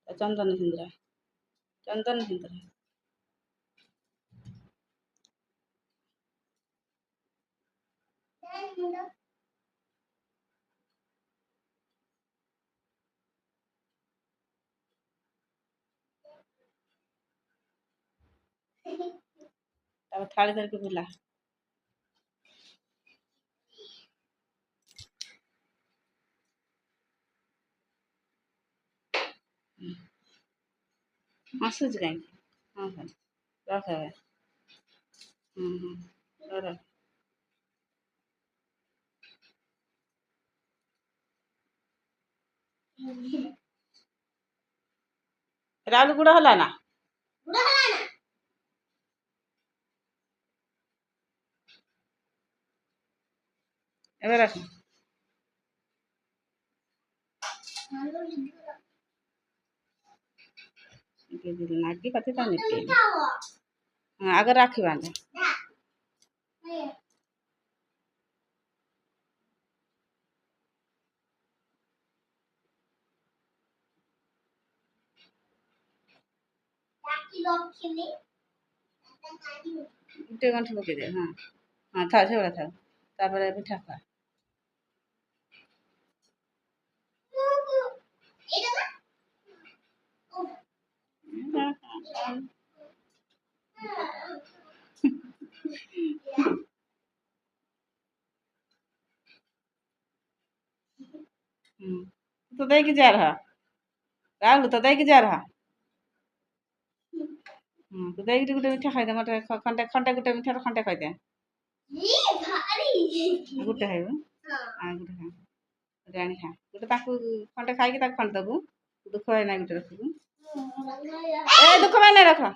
ଚନ୍ଦନ ସିନ୍ଦୁର ଚନ୍ଦନ ସିନ୍ଦୁର ତାପରେ ଥାଳି ଧରିକି ବୁଲା ହସୁଛି କାହିଁକି ହଁ ହଁ ରଖ ରଖ ରାହୁଲ ଗୁଡ଼ ହେଲା ନା ଏବେ ରଖ ନାଗି ପାତି ତା ନିପେଇବି ଆଗ ରାକ୍ଷୀ ବାନ୍ଧେ ଟିକେ ଗଣ୍ଠି ପକେଇଦେ ହଁ ହଁ ଥାଉ ସେଗୁଡ଼ା ଥାଉ ତାପରେ ପିଠା ଖା তো ଦେଇକି ଯା ରହ ରାହୁଲ ତ ଦେଇକି ଯା ରହ ତୁ ଦେଇକି ଗୋଟେ ମିଠା ଖାଇଦେ ମତେ ଖଣ୍ଡେ ଖଣ୍ଡେ ଗୋଟେ ମିଠାର ଖଣ୍ଡେ ଖାଇଦେ ଗୋଟେ ଖାଇବୁ ଗୋଟେ ଖା ଗୋଟେ ଆଣି ଖା ଗୋଟେ ତାକୁ ଖଣ୍ଡେ ଖାଇକି ତାକୁ ଖଣ୍ଡେ ଦବୁ ଦୁଃଖ ଭାଇ ନା ଗୋଟେ ରଖିବୁ ଏ ଦୁଃଖ ଭାଇ ନା ରଖ